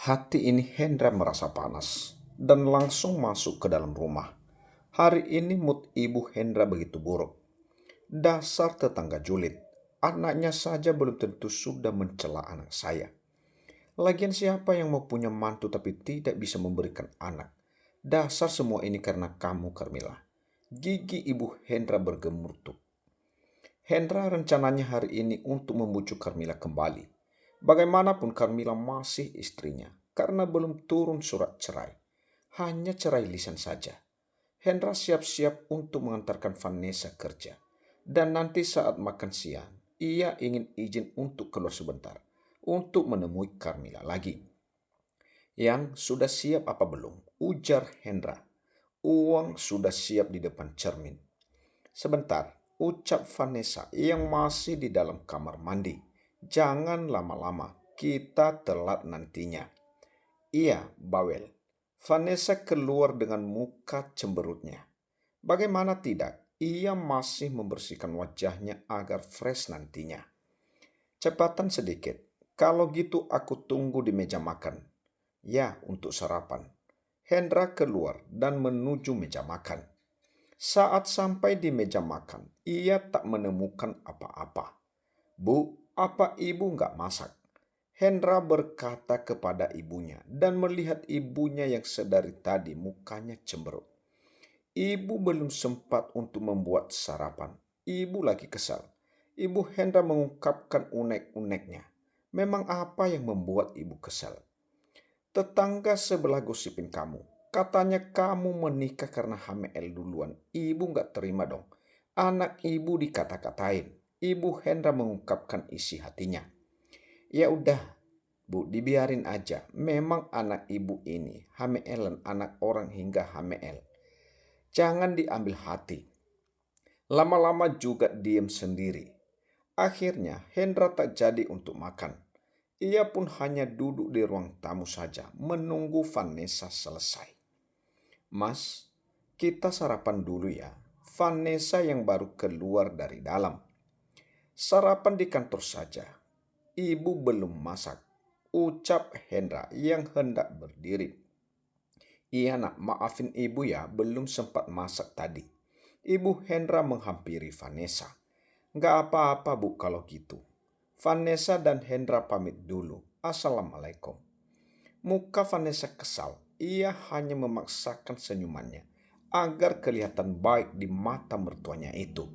Hati ini Hendra merasa panas dan langsung masuk ke dalam rumah. Hari ini mood ibu Hendra begitu buruk. Dasar tetangga julid. Anaknya saja belum tentu sudah mencela anak saya. Lagian siapa yang mau punya mantu tapi tidak bisa memberikan anak? Dasar semua ini karena kamu, Carmilla. Gigi ibu Hendra bergemuruh. Hendra rencananya hari ini untuk membujuk Carmilla kembali. Bagaimanapun Carmilla masih istrinya karena belum turun surat cerai. Hanya cerai lisan saja. Hendra siap-siap untuk mengantarkan Vanessa kerja. Dan nanti saat makan siang, ia ingin izin untuk keluar sebentar untuk menemui Carmilla lagi. Yang sudah siap apa belum? Ujar Hendra. Uang sudah siap di depan cermin. Sebentar, ucap Vanessa yang masih di dalam kamar mandi. Jangan lama-lama, kita telat nantinya. Iya, bawel. Vanessa keluar dengan muka cemberutnya. Bagaimana tidak, ia masih membersihkan wajahnya agar fresh nantinya. Cepatan sedikit, kalau gitu aku tunggu di meja makan. Ya, untuk sarapan. Hendra keluar dan menuju meja makan. Saat sampai di meja makan, ia tak menemukan apa-apa. Bu, apa ibu nggak masak? Hendra berkata kepada ibunya dan melihat ibunya yang sedari tadi mukanya cemberut. Ibu belum sempat untuk membuat sarapan. Ibu lagi kesal. Ibu Hendra mengungkapkan unek-uneknya. Memang apa yang membuat ibu kesal? Tetangga sebelah gosipin kamu. Katanya kamu menikah karena HML duluan. Ibu nggak terima dong. Anak ibu dikata-katain. Ibu Hendra mengungkapkan isi hatinya. Ya udah, Bu, dibiarin aja. Memang anak ibu ini HML anak orang hingga HML. Jangan diambil hati. Lama-lama juga diem sendiri. Akhirnya Hendra tak jadi untuk makan. Ia pun hanya duduk di ruang tamu saja menunggu Vanessa selesai. Mas, kita sarapan dulu ya. Vanessa yang baru keluar dari dalam. Sarapan di kantor saja. Ibu belum masak. Ucap Hendra yang hendak berdiri. Iya nak, maafin ibu ya, belum sempat masak tadi. Ibu Hendra menghampiri Vanessa. Gak apa-apa bu kalau gitu. Vanessa dan Hendra pamit dulu. Assalamualaikum. Muka Vanessa kesal. Ia hanya memaksakan senyumannya agar kelihatan baik di mata mertuanya itu.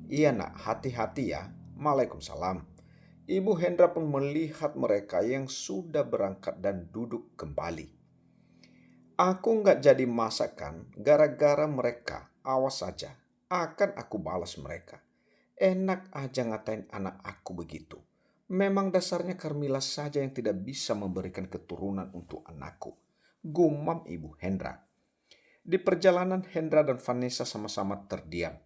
Iya nak, hati-hati ya. Waalaikumsalam. Ibu Hendra pun melihat mereka yang sudah berangkat dan duduk kembali. Aku nggak jadi masakan gara-gara mereka. Awas saja, akan aku balas mereka. Enak aja ngatain anak aku begitu. Memang dasarnya Carmilla saja yang tidak bisa memberikan keturunan untuk anakku. Gumam ibu Hendra. Di perjalanan Hendra dan Vanessa sama-sama terdiam.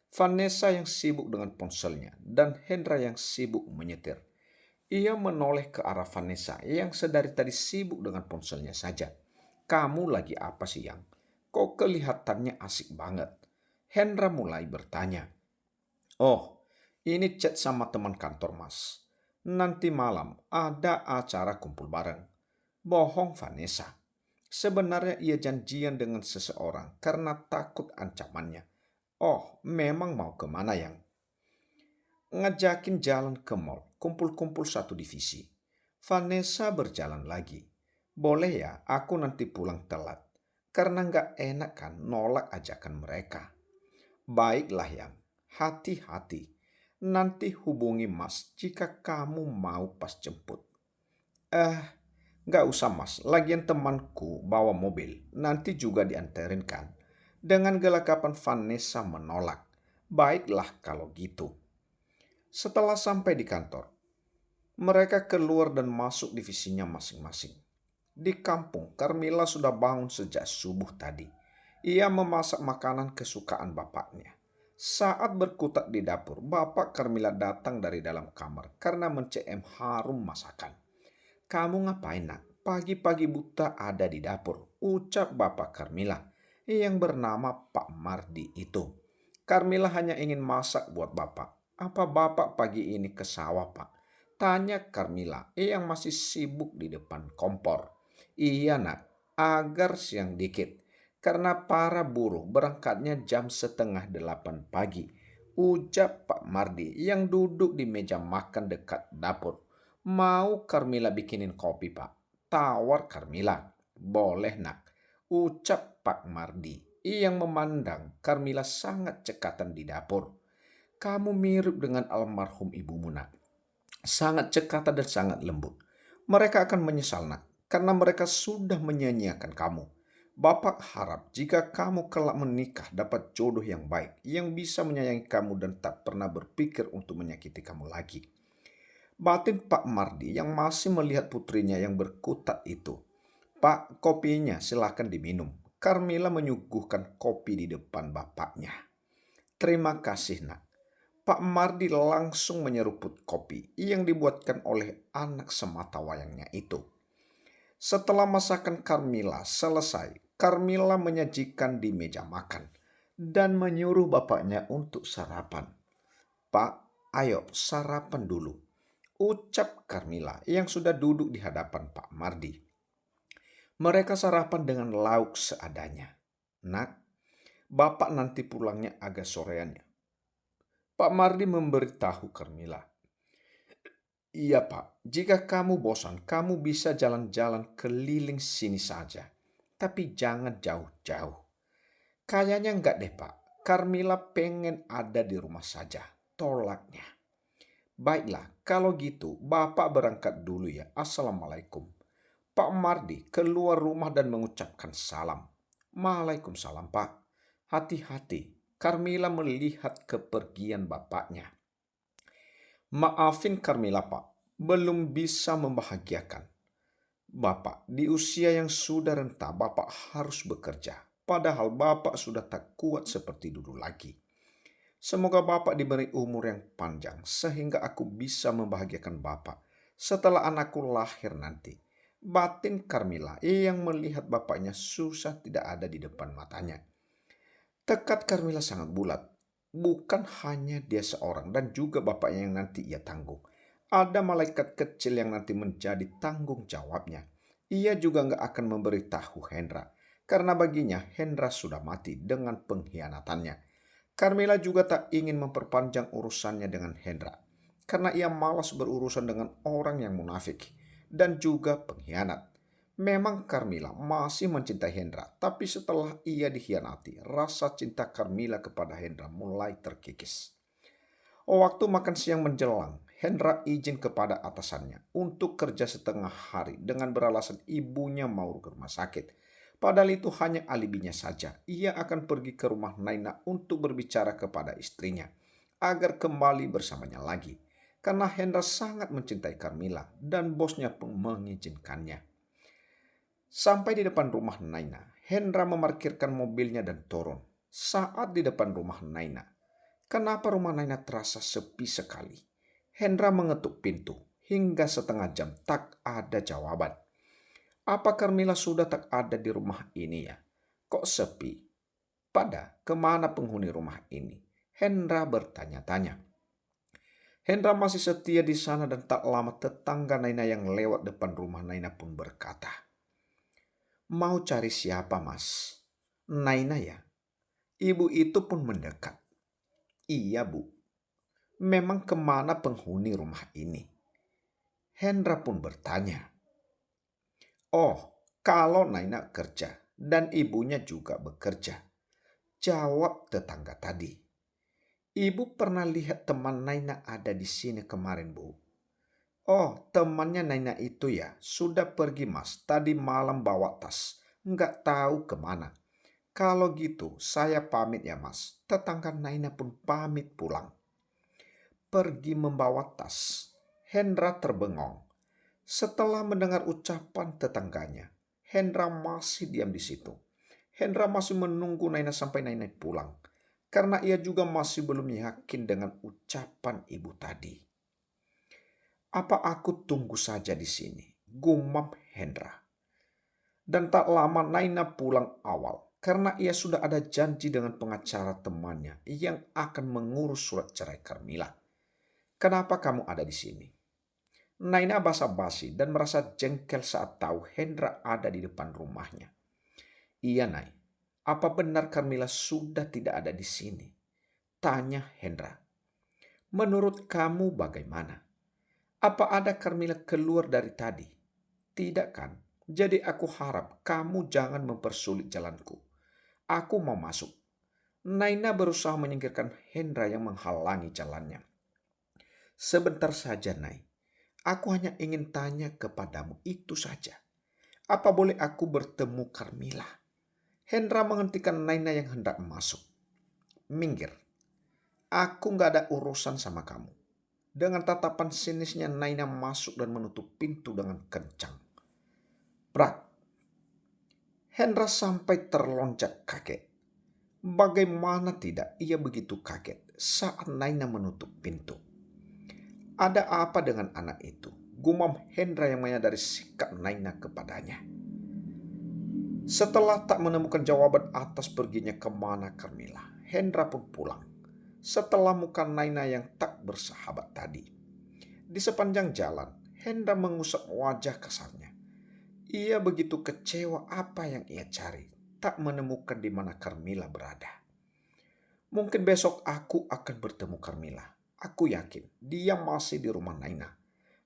Vanessa yang sibuk dengan ponselnya dan Hendra yang sibuk menyetir. Ia menoleh ke arah Vanessa yang sedari tadi sibuk dengan ponselnya saja. Kamu lagi apa sih yang? Kok kelihatannya asik banget? Hendra mulai bertanya. Oh, ini chat sama teman kantor mas. Nanti malam ada acara kumpul bareng. Bohong Vanessa. Sebenarnya ia janjian dengan seseorang karena takut ancamannya. Oh, memang mau kemana yang? Ngajakin jalan ke mall, kumpul-kumpul satu divisi. Vanessa berjalan lagi. Boleh ya, aku nanti pulang telat. Karena nggak enak kan nolak ajakan mereka. Baiklah yang, hati-hati. Nanti hubungi mas jika kamu mau pas jemput. Nggak usah mas, lagian temanku bawa mobil. Nanti juga dianterin kan. Dengan gelagapan Vanessa menolak. Baiklah kalau gitu. Setelah sampai di kantor, mereka keluar dan masuk divisinya masing-masing. Di kampung, Carmilla sudah bangun sejak subuh tadi. Ia memasak makanan kesukaan bapaknya. Saat berkutat di dapur, bapak Carmilla datang dari dalam kamar karena mencem harum masakan. Kamu ngapain nak? Pagi-pagi buta ada di dapur, ucap bapak Carmilla yang bernama Pak Mardi itu. Carmilla hanya ingin masak buat bapak. Apa bapak pagi ini ke sawah pak? Tanya Carmilla yang masih sibuk di depan kompor. Iya nak, agar siang dikit. Karena para buruh berangkatnya jam setengah 8 pagi. Ucap Pak Mardi yang duduk di meja makan dekat dapur. Mau Carmila bikinin kopi pak? Tawar Carmila. Boleh nak, ucap Pak Mardi yang memandang Carmila sangat cekatan di dapur. Kamu mirip dengan almarhum ibumu nak. Sangat cekatan dan sangat lembut. Mereka akan menyesal nak, karena mereka sudah menyanyiakan kamu. Bapak harap jika kamu kelak menikah dapat jodoh yang baik, yang bisa menyayangi kamu dan tak pernah berpikir untuk menyakiti kamu lagi. Batin Pak Mardi yang masih melihat putrinya yang berkutat itu. Pak, kopinya silahkan diminum. Carmila menyuguhkan kopi di depan bapaknya. Terima kasih nak. Pak Mardi langsung menyeruput kopi yang dibuatkan oleh anak sematawayangnya itu. Setelah masakan Carmila selesai, Carmila menyajikan di meja makan dan menyuruh bapaknya untuk sarapan. Pak, ayo sarapan dulu, ucap Carmila yang sudah duduk di hadapan Pak Mardi. Mereka sarapan dengan lauk seadanya. Nak, bapak nanti pulangnya agak sorean ya. Pak Mardi memberitahu Carmila. Iya pak, jika kamu bosan, kamu bisa jalan-jalan keliling sini saja. Tapi jangan jauh-jauh. Kayaknya enggak deh pak, Carmila pengen ada di rumah saja, tolaknya. Baiklah, kalau gitu bapak berangkat dulu ya, assalamualaikum. Pak Mardi keluar rumah dan mengucapkan salam. Waalaikumsalam pak, hati-hati. Carmila melihat kepergian bapaknya. Maafin Carmila pak, belum bisa membahagiakan. Bapak, di usia yang sudah renta, bapak harus bekerja. Padahal bapak sudah tak kuat seperti dulu lagi. Semoga bapak diberi umur yang panjang sehingga aku bisa membahagiakan bapak setelah anakku lahir nanti. Batin Carmila yang melihat bapaknya susah tidak ada di depan matanya. Tekad Carmila sangat bulat. Bukan hanya dia seorang dan juga bapaknya yang nanti ia tanggung. Ada malaikat kecil yang nanti menjadi tanggung jawabnya. Ia juga nggak akan memberitahu Hendra. Karena baginya Hendra sudah mati dengan pengkhianatannya. Carmila juga tak ingin memperpanjang urusannya dengan Hendra. Karena ia malas berurusan dengan orang yang munafik dan juga pengkhianat. Memang Carmila masih mencintai Hendra, tapi setelah ia dikhianati, rasa cinta Carmila kepada Hendra mulai terkikis. Waktu makan siang menjelang, Hendra izin kepada atasannya untuk kerja setengah hari dengan beralasan ibunya mau ke rumah sakit. Padahal itu hanya alibinya saja. Ia akan pergi ke rumah Naina untuk berbicara kepada istrinya agar kembali bersamanya lagi. Karena Hendra sangat mencintai Carmila dan bosnya pun mengizinkannya. Sampai di depan rumah Naina, Hendra memarkirkan mobilnya dan turun. Saat di depan rumah Naina, kenapa rumah Naina terasa sepi sekali? Hendra mengetuk pintu, hingga setengah jam tak ada jawaban. Apa Carmila sudah tak ada di rumah ini ya? Kok sepi? Kemana penghuni rumah ini? Hendra bertanya-tanya. Hendra masih setia di sana dan tak lama tetangga Naina yang lewat depan rumah Naina pun berkata, "Mau cari siapa, Mas?" "Naina ya?" Ibu itu pun mendekat. "Iya, Bu." "Memang kemana penghuni rumah ini?" Hendra pun bertanya. "Oh, kalau Naina kerja dan ibunya juga bekerja," jawab tetangga tadi. "Ibu pernah lihat teman Naina ada di sini kemarin, Bu." "Oh, temannya Naina itu ya, sudah pergi Mas, tadi malam bawa tas, nggak tahu kemana." "Kalau gitu, saya pamit ya Mas." Tetangga Naina pun pamit pulang. Pergi membawa tas. Hendra terbengong. Setelah mendengar ucapan tetangganya, Hendra masih diam di situ. Hendra masih menunggu Naina sampai Naina pulang. Karena ia juga masih belum yakin dengan ucapan ibu tadi. "Apa aku tunggu saja di sini?" gumam Hendra. Dan tak lama Naina pulang awal karena ia sudah ada janji dengan pengacara temannya yang akan mengurus surat cerai Carmila. "Kenapa kamu ada di sini?" Naina basa-basi dan merasa jengkel saat tahu Hendra ada di depan rumahnya. Iya, Nai. Apa benar Carmila sudah tidak ada di sini? Tanya Hendra. Menurut kamu bagaimana? Apa ada Carmila keluar dari tadi? Tidak kan? Jadi aku harap kamu jangan mempersulit jalanku. Aku mau masuk. Naina berusaha menyingkirkan Hendra yang menghalangi jalannya. Sebentar saja, Nai. Aku hanya ingin tanya kepadamu itu saja. Apa boleh aku bertemu Carmila? Hendra menghentikan Naina yang hendak masuk. Minggir. Aku gak ada urusan sama kamu. Dengan tatapan sinisnya Naina masuk dan menutup pintu dengan kencang. Brak. Hendra sampai terlonjak kaget. Bagaimana tidak ia begitu kaget saat Naina menutup pintu. Ada apa dengan anak itu? Gumam Hendra yang menyadari sikap Naina kepadanya. Setelah tak menemukan jawaban atas perginya kemana Carmila, Hendra pun pulang. Setelah muka Naina yang tak bersahabat tadi. Di sepanjang jalan, Hendra mengusap wajah kasarnya. Ia begitu kecewa apa yang ia cari, tak menemukan di mana Carmila berada. Mungkin besok aku akan bertemu Carmila. Aku yakin dia masih di rumah Naina.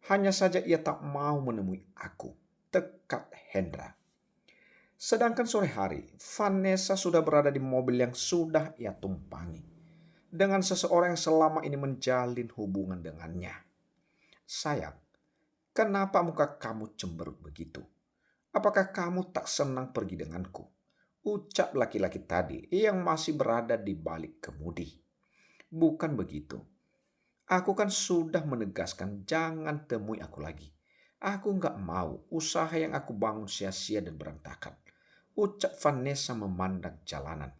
Hanya saja ia tak mau menemui aku, tekad Hendra. Sedangkan sore hari, Vanessa sudah berada di mobil yang sudah ia tumpangi. Dengan seseorang yang selama ini menjalin hubungan dengannya. Sayang, kenapa muka kamu cemberut begitu? Apakah kamu tak senang pergi denganku? Ucap laki-laki tadi yang masih berada di balik kemudi. Bukan begitu. Aku kan sudah menegaskan jangan temui aku lagi. Aku gak mau usaha yang aku bangun sia-sia dan berantakan. Ucap Vanessa memandang jalanan.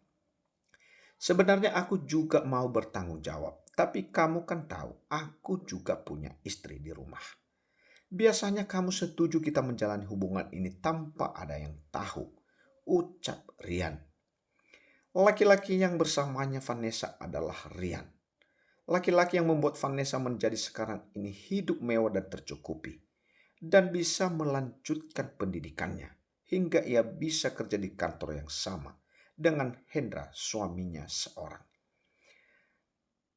Sebenarnya aku juga mau bertanggung jawab. Tapi kamu kan tahu aku juga punya istri di rumah. Biasanya kamu setuju kita menjalani hubungan ini tanpa ada yang tahu, ucap Rian. Laki-laki yang bersamanya Vanessa adalah Rian. Laki-laki yang membuat Vanessa menjadi sekarang ini hidup mewah dan tercukupi. Dan bisa melanjutkan pendidikannya hingga ia bisa kerja di kantor yang sama dengan Hendra suaminya seorang.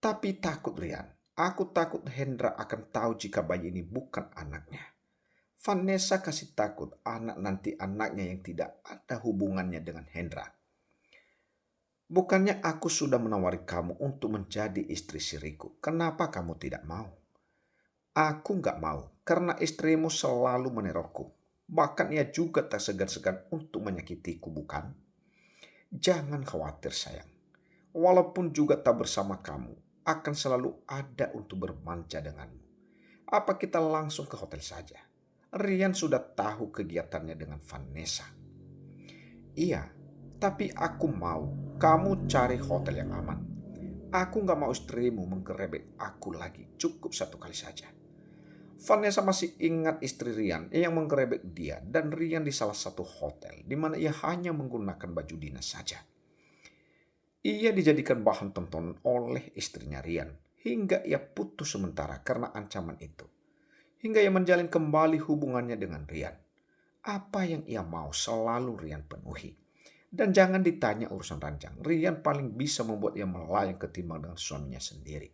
Tapi takut Rian. Aku takut Hendra akan tahu jika bayi ini bukan anaknya. Vanessa kasih takut anak nanti anaknya yang tidak ada hubungannya dengan Hendra. Bukannya aku sudah menawari kamu untuk menjadi istri siriku. Kenapa kamu tidak mau? Aku gak mau karena istrimu selalu menerorku. Bahkan ia juga tak segan-segan untuk menyakitiku, bukan? Jangan khawatir sayang. Walaupun juga tak bersama kamu, akan selalu ada untuk bermanja denganmu. Apa kita langsung ke hotel saja? Rian sudah tahu kegiatannya dengan Vanessa. Iya, tapi aku mau kamu cari hotel yang aman. Aku gak mau istrimu menggerebek aku lagi. Cukup satu kali saja. Vanessa masih ingat istri Rian yang menggerebek dia dan Rian di salah satu hotel di mana ia hanya menggunakan baju dinas saja. Ia dijadikan bahan tontonan oleh istrinya Rian hingga ia putus sementara karena ancaman itu. Hingga ia menjalin kembali hubungannya dengan Rian. Apa yang ia mau selalu Rian penuhi. Dan jangan ditanya urusan ranjang. Rian paling bisa membuat ia melayang ketimbang dengan suaminya sendiri.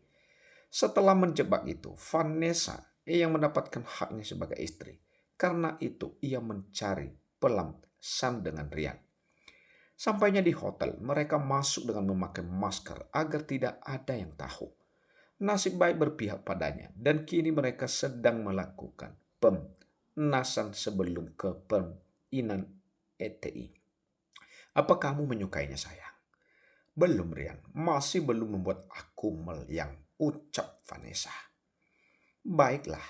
Setelah menjebak itu, Vanessa yang mendapatkan haknya sebagai istri. Karena itu ia mencari pelampiasan dengan Rian. Sampainya di hotel, mereka masuk dengan memakai masker agar tidak ada yang tahu. Nasib baik berpihak padanya dan kini mereka sedang melakukan pemenasan sebelum ke permainan ETI. Apa kamu menyukainya sayang? Belum Rian, masih belum membuat aku meliang, ucap Vanessa. Baiklah,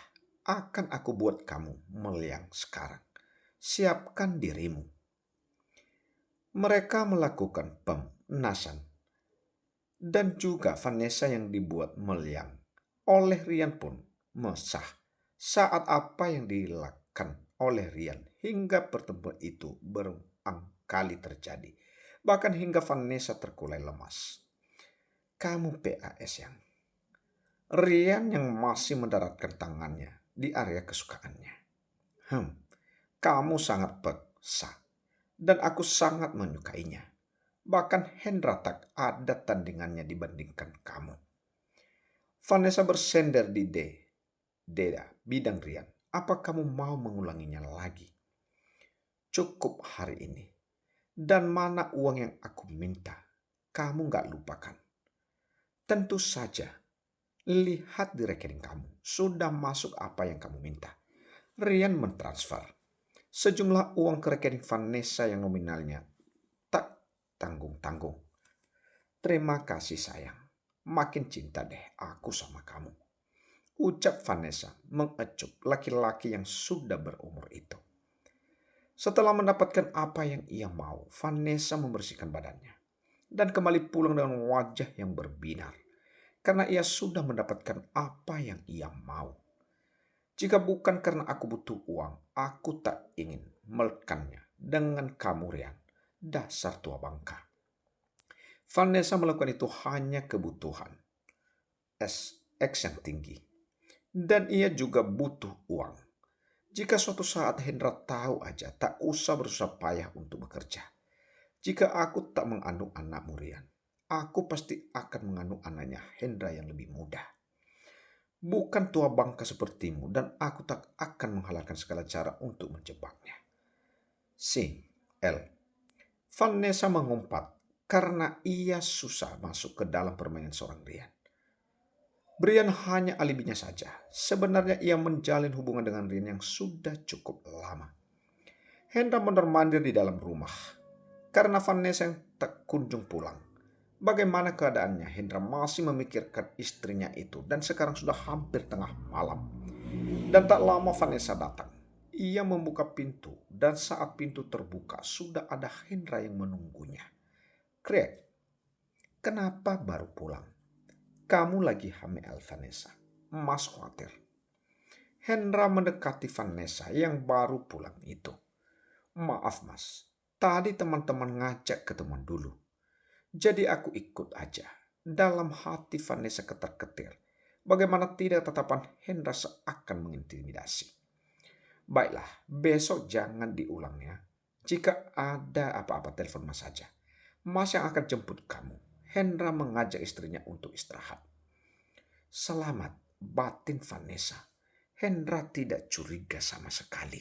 akan aku buat kamu meliang sekarang. Siapkan dirimu. Mereka melakukan pemenasan dan juga Vanessa yang dibuat meliang oleh Rian pun mesah saat apa yang dilakukan oleh Rian hingga pertemuan itu berulang kali terjadi. Bahkan hingga Vanessa terkulai lemas. Kamu PAS yang Rian yang masih mendaratkan tangannya di area kesukaannya. Kamu sangat peksa, dan aku sangat menyukainya. Bahkan Hendra tak ada tandingannya dibandingkan kamu. Vanessa bersender di Deda, bidang Rian. Apa kamu mau mengulanginya lagi? Cukup hari ini. Dan mana uang yang aku minta? Kamu gak lupakan. Tentu saja, lihat di rekening kamu. Sudah masuk apa yang kamu minta. Rian mentransfer sejumlah uang ke rekening Vanessa yang nominalnya tak tanggung-tanggung. Terima kasih sayang. Makin cinta deh aku sama kamu. Ucap Vanessa mengecup laki-laki yang sudah berumur itu. Setelah mendapatkan apa yang ia mau, Vanessa membersihkan badannya dan kembali pulang dengan wajah yang berbinar karena ia sudah mendapatkan apa yang ia mau. Jika bukan karena aku butuh uang, aku tak ingin melekannya dengan kamu, Rian. Dasar tua bangka. Vanessa melakukan itu hanya kebutuhan X yang tinggi. Dan ia juga butuh uang. Jika suatu saat Hendra tahu aja, tak usah berusaha payah untuk bekerja. Jika aku tak mengandung anakmu, Rian, aku pasti akan mengandung anaknya Hendra yang lebih muda. Bukan tua bangka sepertimu, dan aku tak akan menghalalkan segala cara untuk menjebaknya. L. Vanessa mengumpat karena ia susah masuk ke dalam permainan seorang Rian. Brian hanya alibinya saja. Sebenarnya ia menjalin hubungan dengan Rian yang sudah cukup lama. Hendra mondar-mandir di dalam rumah karena Vanessa yang tak kunjung pulang. Bagaimana keadaannya? Hendra masih memikirkan istrinya itu dan sekarang sudah hampir tengah malam. Dan tak lama Vanessa datang. Ia membuka pintu dan saat pintu terbuka sudah ada Hendra yang menunggunya. Craig, kenapa baru pulang? Kamu lagi hamil, Vanessa. Mas khawatir. Hendra mendekati Vanessa yang baru pulang itu. Maaf mas, tadi teman-teman ngajak ketemuan dulu. Jadi aku ikut aja. Dalam hati Vanessa ketar-ketir. Bagaimana tidak tatapan Hendra seakan mengintimidasi. Baiklah, besok jangan diulang ya. Jika ada apa-apa telepon mas saja. Mas yang akan jemput kamu. Hendra mengajak istrinya untuk istirahat. Selamat, batin Vanessa. Hendra tidak curiga sama sekali.